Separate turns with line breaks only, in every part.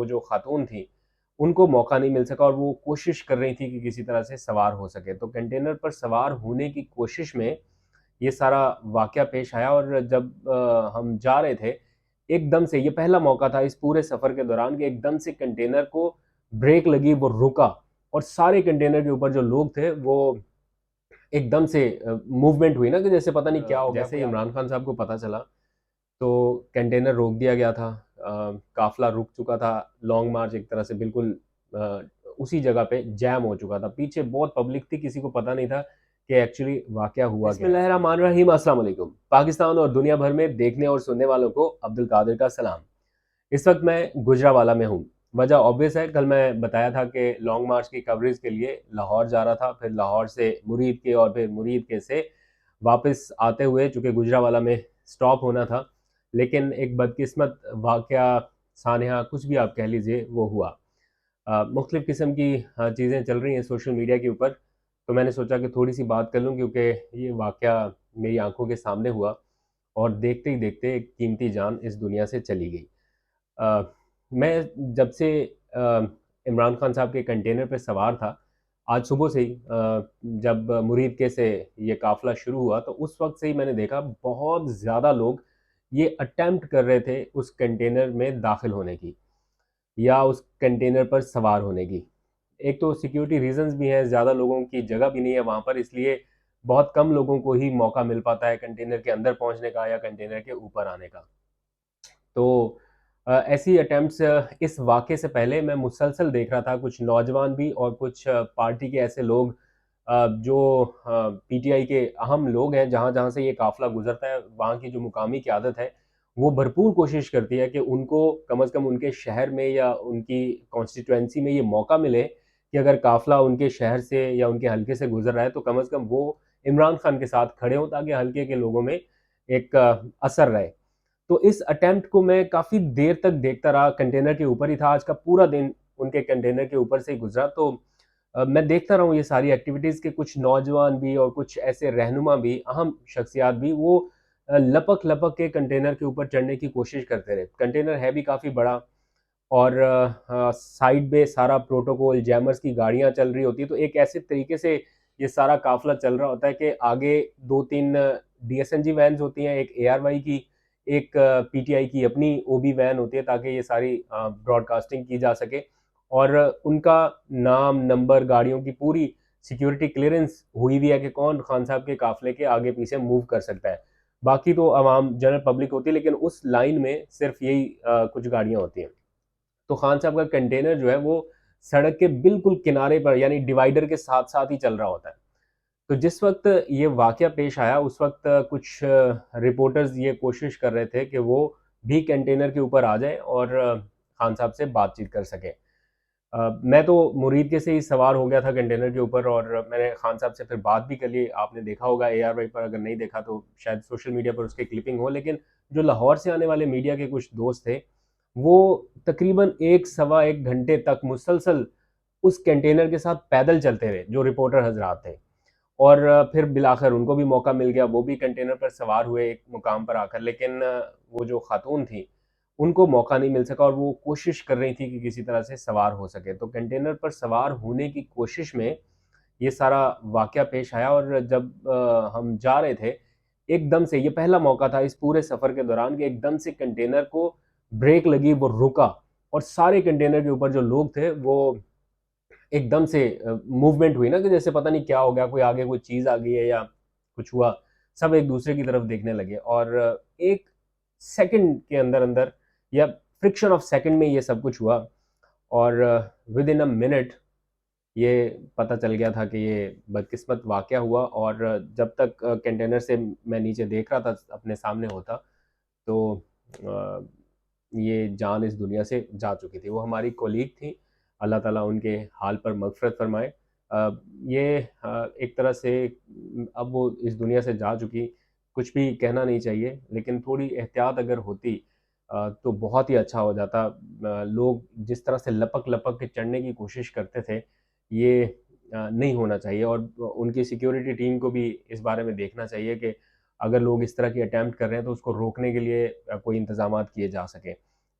वो जो खातून थी उनको मौका नहीं मिल सका और वो कोशिश कर रही थी कि किसी तरह से सवार हो सके। तो कंटेनर पर सवार होने की कोशिश में ये सारा वाकया पेश आया और जब हम जा रहे थे, एकदम से ये पहला मौका था इस पूरे सफ़र के दौरान कि एकदम से कंटेनर को ब्रेक लगी, वो रुका और सारे कंटेनर के ऊपर जो लोग थे वो एकदम से मूवमेंट हुई ना कि जैसे पता नहीं क्या हो गया। जैसे ही इमरान खान साहब को पता चला तो कंटेनर रोक दिया गया था। काफिला रुक चुका था। लॉन्ग मार्च एक तरह से बिल्कुल अ, उसी जगह पे जैम हो चुका था। पीछे बहुत पब्लिक थी, किसी को पता नहीं था कि एक्चुअली वाकया हुआ क्या है। बिस्मिल्लाहिर्रहमानिर्रहीम, अस्सलाम वालेकुम। पाकिस्तान और दुनिया भर में देखने और सुनने वालों को अब्दुल कादिर का सलाम। इस वक्त मैं गुजरावाला में हूँ। वजह ऑब्वियस है, कल मैं बताया था कि लॉन्ग मार्च की कवरेज के लिए लाहौर जा रहा था, फिर लाहौर से मुरीद के और फिर मुरीद के से वापस आते हुए चूँकि गुजरावाला में स्टॉप होना था, लेकिन एक बदकिस्मत वाक़या, सानहा कुछ भी आप कह लीजिए, वो हुआ। मुख्तलिफ़ किस्म की चीज़ें चल रही हैं सोशल मीडिया के ऊपर, तो मैंने सोचा कि थोड़ी-सी बात कर लूँ क्योंकि ये वाक़या मेरी आँखों के सामने हुआ और देखते ही देखते एक कीमती जान इस दुनिया से चली गई। मैं जब से अ, इमरान खान साहब के कंटेनर पे सवार था, आज सुबह से ही जब मुरीद के से ये काफ़िला शुरू हुआ, तो उस वक़्त से ही मैंने देखा बहुत ज़्यादा लोग ये अटेम्प्ट कर रहे थे उस कंटेनर में दाखिल होने की या उस कंटेनर पर सवार होने की। एक तो सिक्योरिटी रीज़न्स भी हैं, ज़्यादा लोगों की जगह भी नहीं है वहाँ पर, इसलिए बहुत कम लोगों को ही मौका मिल पाता है कंटेनर के अंदर पहुँचने का या कंटेनर के ऊपर आने का। तो ऐसी अटेम्प्ट्स इस वाक़ये से पहले मैं मुसलसल देख रहा था, कुछ नौजवान भी और कुछ पार्टी के ऐसे लोग जो पीटीआई के अहम लोग हैं, जहाँ-जहाँ से ये काफ़िला गुज़रता है, वहाँ की जो मुकामी क़यादत है, वो भरपूर कोशिश करती है कि उनको कम से कम उनके शहर में या उनकी कॉन्स्टिट्यूएंसी में ये मौका मिले कि अगर काफ़िला उनके शहर से या उनके हलके से गुज़र रहा है, तो कम से कम वो इमरान खान के साथ खड़े हों, ताकि हलके के लोगों में एक असर रहे। तो इस अटेम्प्ट को मैं काफ़ी देर तक देखता रहा, कंटेनर के ऊपर ही था, आज का पूरा दिन उनके कंटेनर के ऊपर से ही गुज़रा। तो मैं देखता रहा हूँ ये सारी एक्टिविटीज़ के कुछ नौजवान भी और कुछ ऐसे रहनुमा भी, अहम शख्सियात भी, वो लपक-लपक के कंटेनर के ऊपर चढ़ने की कोशिश करते रहे। कंटेनर है भी काफ़ी बड़ा और साइड में सारा प्रोटोकॉल, जैमर्स की गाड़ियाँ चल रही होती हैं, तो एक ऐसे तरीके से ये सारा काफ़िला चल रहा होता है कि आगे 2-3 डीएसएनजी वैन्स होती हैं, एक एआरवाई की, एक पीटीआई की अपनी ओबी वैन होती है, ताकि ये सारी ब्रॉडकास्टिंग की जा सके और उनका नाम, नंबर, गाड़ियों की पूरी सिक्योरिटी क्लीयरेंस हुई हुई है कि कौन खान साहब के काफ़िले के आगे-पीछे मूव कर सकता है। बाकी तो अवाम जनरल पब्लिक होती है, लेकिन उस लाइन में सिर्फ़ यही कुछ गाड़ियाँ होती हैं। तो खान साहब का कंटेनर जो है वो सड़क के बिल्कुल किनारे पर, यानी डिवाइडर के साथ-साथ ही चल रहा होता है। तो जिस वक़्त ये वाक़या पेश आया, उस वक़्त कुछ रिपोर्टर्स ये कोशिश कर रहे थे कि वो भी कंटेनर के ऊपर आ जाएँ और खान साहब से बातचीत कर सकें। मैं तो मुरीद के से ही सवार हो गया था कंटेनर के ऊपर और मैंने खान साहब से फिर बात भी कर ली। आपने देखा होगा एआरवाई पर, अगर नहीं देखा तो शायद सोशल मीडिया पर उसकी क्लिपिंग हो। लेकिन जो लाहौर से आने वाले मीडिया के कुछ दोस्त थे, वो तकरीबन 1 सवा 1 घंटे तक मुसलसल उस कंटेनर के साथ पैदल चलते रहे, जो रिपोर्टर हज़रात थे। और फिर बिलाखिर उनको भी मौका मिल गया, वो भी कंटेनर पर सवार हुए एक मुकाम पर आकर, लेकिन वो जो खातून थी, उनको मौका नहीं मिल सका और वो कोशिश कर रही थी कि किसी तरह से सवार हो सके। तो कंटेनर पर सवार होने की कोशिश में ये सारा वाक़या पेश आया और जब हम जा रहे थे, एकदम से ये पहला मौका था इस पूरे सफ़र के दौरान कि एकदम से कंटेनर को ब्रेक लगी, वो रुका और सारे कंटेनर के ऊपर जो लोग थे, वो एकदम से मूवमेंट हुई ना कि जैसे पता नहीं क्या हो गया, कोई आगे कोई चीज़ आ गई है या कुछ हुआ। सब एक दूसरे की तरफ देखने लगे और एक सेकंड के अंदर-अंदर या फ्रिक्शन ऑफ सेकंड में ये सब कुछ हुआ और विद इन अ मिनट ये पता चल गया था कि ये बदकिस्मत वाक़या हुआ और जब तक कंटेनर से मैं नीचे देख रहा था अपने सामने होता, तो अ, ये जान इस दुनिया से जा चुकी थी। वो हमारी कोलीग थी, अल्लाह ताला उनके हाल पर मग़फ़िरत फ़रमाए। ये एक तरह से अब वो इस दुनिया से जा चुकी, कुछ भी कहना नहीं चाहिए, लेकिन थोड़ी एहतियात अगर होती तो बहुत ही अच्छा हो जाता। लोग जिस तरह से लपक-लपक के चढ़ने की कोशिश करते थे, ये नहीं होना चाहिए और उनकी सिक्योरिटी टीम को भी इस बारे में देखना चाहिए कि अगर लोग इस तरह की अटेम्प्ट कर रहे हैं तो उसको रोकने के लिए कोई इंतज़ामात किए जा सकें।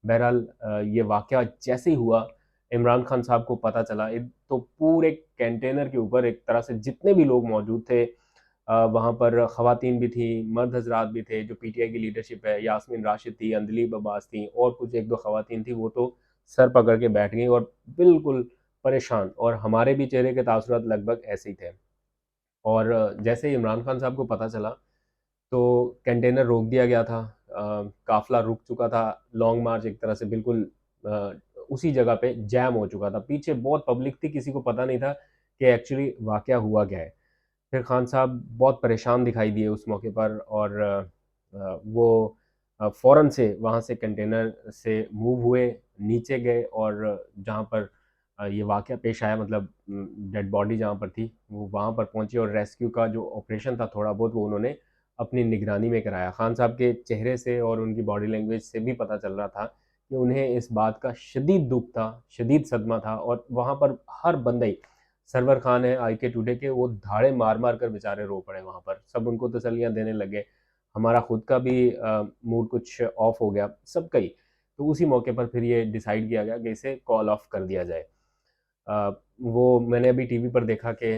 बहरहाल ये वाक़या जैसे ही हुआ, इमरान खान साहब को पता चला, तो पूरे कंटेनर के ऊपर एक तरह से जितने भी लोग मौजूद थे, वहाँ पर ख़वातीन भी थीं, मर्द हज़रात भी थे, जो पीटीआई की लीडरशिप है, यास्मीन राशिद थी, अंदलीब अब्बास थीं और कुछ 1-2 ख़वातीन थीं, वो तो सर पकड़ के बैठ गईं और बिल्कुल परेशान, और हमारे भी चेहरे के तासुरात लगभग ऐसे ही थे। और जैसे ही इमरान खान साहब को पता चला, तो कंटेनर रोक दिया गया था, काफ़िला रुक चुका था, लॉन्ग मार्च एक तरह से बिल्कुल अ, उसी जगह पे जैम हो चुका था। पीछे बहुत पब्लिक थी, किसी को पता नहीं था कि एक्चुअली वाक़या हुआ क्या है। फिर खान साहब बहुत परेशान दिखाई दिए उस मौके पर, और वो फ़ौरन से वहाँ से कंटेनर से मूव हुए, नीचे गए, और जहाँ पर ये वाक़या पेश आया, मतलब डेड बॉडी जहाँ पर थी, वो वहाँ पर पहुँचे, और रेस्क्यू का जो ऑपरेशन था थोड़ा बहुत वो उन्होंने अपनी निगरानी में कराया। खान साहब के चेहरे से और उनकी बॉडी लैंग्वेज से भी पता चल रहा था कि उन्हें इस बात का शदीद दुःख था, शदीद सदमा था, और वहाँ पर हर बंदा ही, सरवर खान है आईके टुडे के, वो धाड़े मार-मार कर बेचारे रो पड़े वहाँ पर। सब उनको तसल्लियाँ देने लगे। हमारा खुद का भी मूड कुछ ऑफ हो गया, सबका ही। तो उसी मौके पर फिर ये डिसाइड किया गया कि इसे कॉल ऑफ कर दिया जाए। वो मैंने अभी टीवी पर देखा कि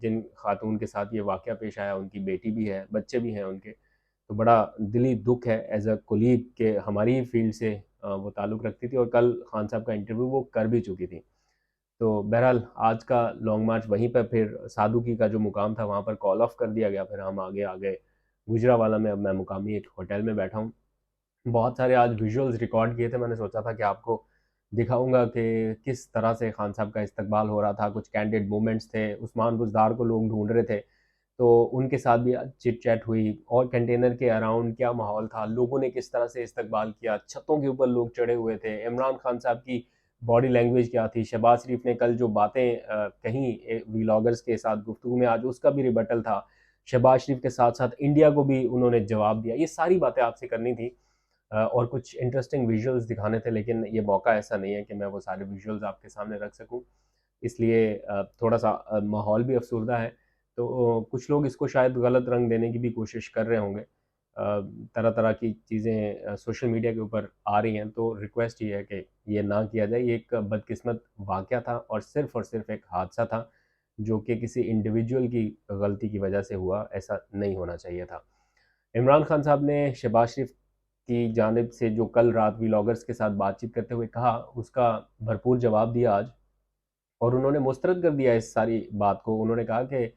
जिन खातून के साथ ये वाक़या पेश आया, उनकी बेटी भी है, बच्चे भी हैं उनके। तो बड़ा दिली दुःख है एज़ अ कोलीग के, हमारी ही फ़ील्ड से वो ताल्लुक़ रखती थी, और कल खान साहब का इंटरव्यू वो कर भी चुकी थी। तो बहरहाल आज का लॉन्ग मार्च वहीं पर फिर सादुकी का जो मुकाम था वहाँ पर कॉल ऑफ कर दिया गया। फिर हम आगे आ गए गुजरांवाला में। अब मैं मुकामी एक होटल में बैठा हूँ। बहुत सारे आज विजुअल्स रिकॉर्ड किए थे, मैंने सोचा था कि आपको दिखाऊँगा कि किस तरह से खान साहब का इस्तकबाल हो रहा था। कुछ कैंडिड मोमेंट्स थे, उस्मान बुज़दार को लोग ढूँढ रहे थे, तो उनके साथ भी चिट-चैट हुई, और कंटेनर के अराउंड क्या माहौल था, लोगों ने किस तरह से इस्तकबाल किया, छतों के ऊपर लोग चढ़े हुए थे, इमरान खान साहब की बॉडी लैंग्वेज क्या थी, शहबाज शरीफ ने कल जो बातें कहीं व्लॉगर्स के साथ गुफ्तगू में, आज उसका भी रिबटल था। शहबाज शरीफ के साथ-साथ इंडिया को भी उन्होंने जवाब दिया। ये सारी बातें आपसे करनी थी, और कुछ इंटरेस्टिंग विजुअल्स दिखाने थे, लेकिन ये मौका ऐसा नहीं है कि मैं वो सारे विजुअल्स आपके सामने रख सकूँ। इसलिए थोड़ा-सा माहौल भी अफसरदा है, तो कुछ लोग इसको शायद गलत रंग देने की भी कोशिश कर रहे होंगे। तरह-तरह की चीज़ें सोशल मीडिया के ऊपर आ रही हैं, तो रिक्वेस्ट ये है कि ये ना किया जाए। ये एक बदकिस्मत वाक़या था, और सिर्फ़ एक हादसा था, जो कि किसी इंडिविजुअल की गलती की वजह से हुआ, ऐसा नहीं होना चाहिए था। इमरान खान साहब ने शहबाज शरीफ की जानिब से जो कल रात व्लॉगर्स के साथ बातचीत करते हुए कहा, उसका भरपूर जवाब दिया आज, और उन्होंने मुस्तरद कर दिया इस सारी बात को। उन्होंने कहा कि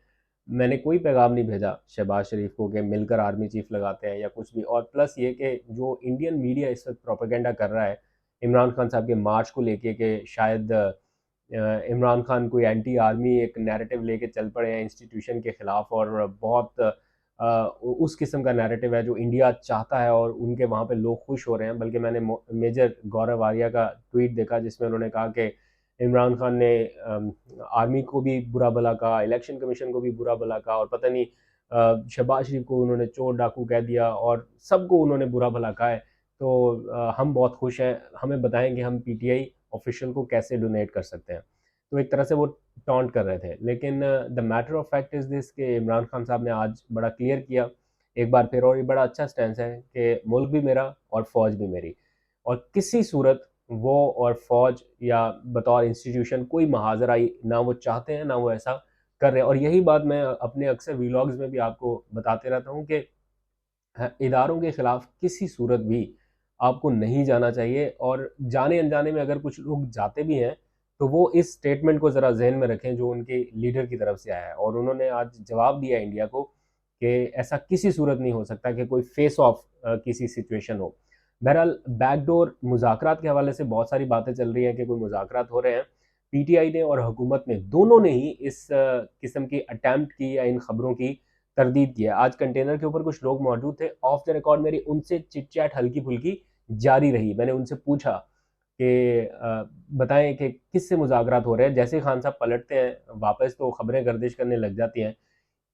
मैंने कोई पैगाम नहीं भेजा शहबाज शरीफ को कि मिलकर आर्मी चीफ लगाते हैं या कुछ भी, और प्लस ये कि जो इंडियन मीडिया इस वक्त प्रोपेगेंडा कर रहा है इमरान खान साहब के मार्च को लेके, कि शायद इमरान खान कोई एंटी आर्मी एक नैरेटिव लेके चल पड़े हैं इंस्टीट्यूशन के ख़िलाफ़, और बहुत उस किस्म का नैरेटिव है जो इंडिया चाहता है, और उनके वहाँ पे लोग खुश हो रहे हैं। बल्कि मैंने मेजर गौरव आर्या का ट्वीट देखा, जिसमें उन्होंने कहा कि इमरान खान ने आर्मी को भी बुरा भला कहा, इलेक्शन कमीशन को भी बुरा भला कहा, और पता नहीं शहबाज शरीफ को उन्होंने चोर डाकू कह दिया, और सबको उन्होंने बुरा भला कहा है। तो हम बहुत खुश हैं, हमें बताएं कि हम पीटीआई ऑफिशियल को कैसे डोनेट कर सकते हैं। तो एक तरह से वो टॉन्ट कर रहे थे, लेकिन the matter of fact is this कि इमरान खान साहब ने आज बड़ा क्लियर किया एक बार फिर, और ये बड़ा अच्छा स्टैंस है कि मुल्क भी मेरा और फ़ौज भी मेरी, और किसी सूरत वो और फ़ौज या बतौर इंस्टीट्यूशन कोई महाज़राई ना वो चाहते हैं, ना वो ऐसा कर रहे हैं। और यही बात मैं अपने अक्सर व्लॉग्स में भी आपको बताते रहता हूँ कि इदारों के खिलाफ किसी सूरत भी आपको नहीं जाना चाहिए, और जाने अनजाने में अगर कुछ लोग जाते भी हैं, तो वो इस स्टेटमेंट को ज़रा ज़हन में रखें जो उनके लीडर की तरफ से आया है, और उन्होंने आज जवाब दिया इंडिया को कि ऐसा किसी सूरत नहीं हो सकता कि कोई फेस ऑफ किसी सिचुएशन हो। बहरहाल बैकडोर मुज़ाकरात के हवाले से बहुत सारी बातें चल रही हैं कि कोई मुज़ाकरात हो रहे हैं। पीटीआई ने और हुकूमत ने, दोनों ने ही इस किस्म की अटेम्प्ट की या इन खबरों की तरदीद किया। आज कंटेनर के ऊपर कुछ लोग मौजूद थे, ऑफ द रिकॉर्ड मेरी उनसे चिट-चैट हल्की-फुल्की जारी रही। मैंने उनसे पूछा कि बताएँ कि किससे मुज़ाकरात हो रहे हैं? जैसे ही खान साहब पलटते हैं वापस, तो खबरें गर्दिश करने लग जाती हैं।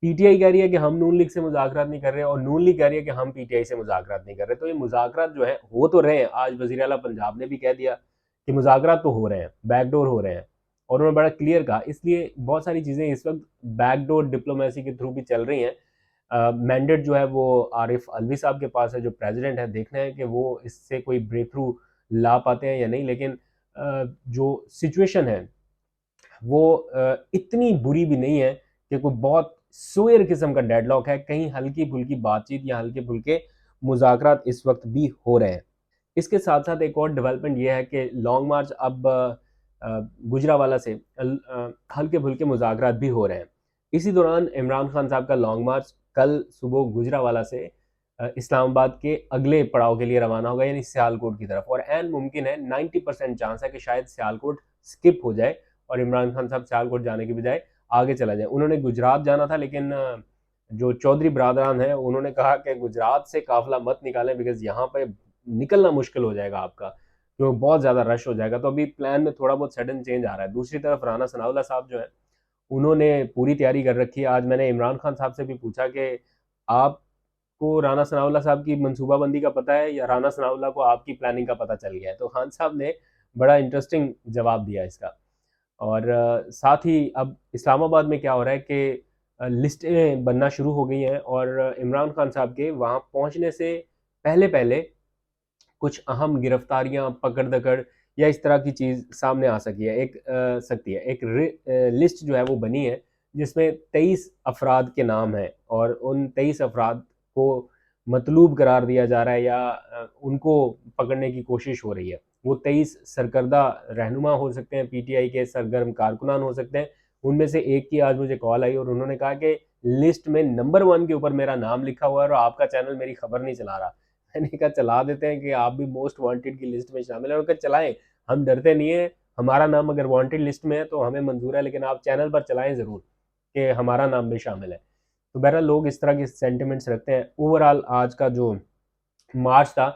पीटीआई कह रही है कि हम नून लीग से मुज़ाकरात नहीं कर रहे, और नून लीग कह रही है कि हम पीटीआई से मुज़ाकरात नहीं कर रहे। तो ये मुज़ाकरात जो है हो तो रहे हैं। आज वज़ीर आला पंजाब ने भी कह दिया कि मुज़ाकरात तो हो रहे हैं, बैकडोर हो रहे हैं, और उन्होंने बड़ा क्लियर कहा। इसलिए बहुत सारी चीज़ें इस वक़्त बैकडोर डिप्लोमेसी के थ्रू भी चल रही हैं। मैंडेट जो है वो आरिफ अलवी साहब के पास है, जो प्रेसिडेंट है। देखना है कि वो इससे कोई ब्रेक थ्रू ला पाते हैं या नहीं, लेकिन जो सिचुएशन है वो इतनी बुरी भी नहीं है कि कोई बहुत सुयर किस्म का डेडलॉक है। कहीं हल्की-फुल्की बातचीत या हल्के-फुल्के मुज़ाकरात इस वक़्त भी हो रहे हैं। इसके साथ-साथ एक और डेवलपमेंट ये है कि लॉन्ग मार्च अब गुजरावाला से हल्के-फुल्के मुज़ाकरात भी हो रहे हैं। इसी दौरान इमरान खान साहब का लॉन्ग मार्च कल सुबह गुजरावाला से इस्लामाबाद के अगले पड़ाव के लिए रवाना होगा, यानी सियालकोट की तरफ, और ऐन मुमकिन है 90% चांस है कि शायद सियालकोट स्किप हो जाए और इमरान खान साहब सियालकोट जाने की बजाय आगे चला जाए। उन्होंने गुजरात जाना था, लेकिन जो चौधरी बरादरान है उन्होंने कहा कि गुजरात से काफिला मत निकालें, बिकॉज यहाँ पे निकलना मुश्किल हो जाएगा आपका, क्योंकि बहुत ज़्यादा रश हो जाएगा। तो अभी प्लान में थोड़ा बहुत सडन चेंज आ रहा है। दूसरी तरफ राना सनाउल्लाह साहब जो है उन्होंने पूरी तैयारी कर रखी है। आज मैंने इमरान खान साहब से भी पूछा कि आपको राना सनाउल्लाह साहब की मनसूबाबंदी का पता है या राना सनाउल्लाह को आपकी प्लानिंग का पता चल गया है? तो खान साहब ने बड़ा इंटरेस्टिंग जवाब दिया इसका। और साथ ही अब इस्लामाबाद में क्या हो रहा है कि लिस्टें बनना शुरू हो गई हैं, और इमरान खान साहब के वहाँ पहुँचने से पहले पहले कुछ अहम गिरफ्तारियां, पकड़-दकड़ या इस तरह की चीज़ सामने आ सकती है। एक लिस्ट जो है वो बनी है, जिसमें 23 अफराद के नाम हैं, और उन 23 अफराद को मतलूब करार दिया जा रहा है या उनको पकड़ने की कोशिश हो रही है। वो 23 सरकर्दा रहनुमा हो सकते हैं, पीटीआई के सरगर्म कारकुनान हो सकते हैं। उनमें से एक की आज मुझे कॉल आई और उन्होंने कहा कि लिस्ट में नंबर 1 के ऊपर मेरा नाम लिखा हुआ है और आपका चैनल मेरी खबर नहीं चला रहा। मैंने कहा चला देते हैं कि आप भी मोस्ट वांटेड की लिस्ट में शामिल हैं। उन्होंने कहा चलाएं, हम डरते नहीं है, हमारा नाम अगर वांटेड लिस्ट में है तो हमें मंजूर है, लेकिन आप चैनल पर चलाएं ज़रूर कि हमारा नाम भी शामिल है। तो बहरहाल लोग इस तरह के सेंटिमेंट्स रखते हैं। ओवरऑल आज का जो मार्च था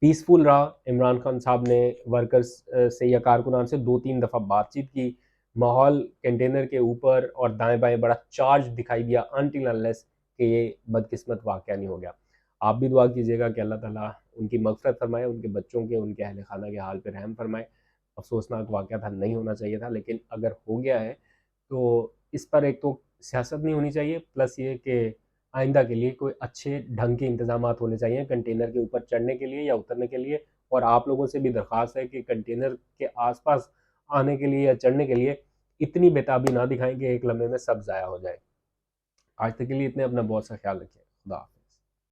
पीसफुल रहा। इमरान खान साहब ने वर्कर्स से या कारकुनान से 2-3 दफ़ा बातचीत की। माहौल कंटेनर के ऊपर और दाएं बाएं बड़ा चार्ज दिखाई दिया, अनटिल अनलेस कि ये बदकिस्मत वाक़या नहीं हो गया। आप भी दुआ कीजिएगा कि अल्लाह ताला उनकी मग़फ़िरत फ़रमाए, उनके बच्चों के, उनके अहल खाना के हाल पे रहम फ़रमाए। अफ़सोसनाक वाक़या था, नहीं होना चाहिए था, लेकिन अगर हो गया है तो इस पर एक तो सियासत नहीं होनी चाहिए, प्लस ये कि आइंदा के लिए कोई अच्छे ढंग के इंतज़ामात होने चाहिए कंटेनर के ऊपर चढ़ने के लिए या उतरने के लिए। और आप लोगों से भी दरख्वास्त है कि कंटेनर के आस-पास आने के लिए या चढ़ने के लिए इतनी बेताबी ना दिखाएँ कि एक लम्हे में सब ज़ाया हो जाए। आज तक के लिए इतने, अपना बहुत सा ख़्याल रखिए। खुदा हाफ़िज़।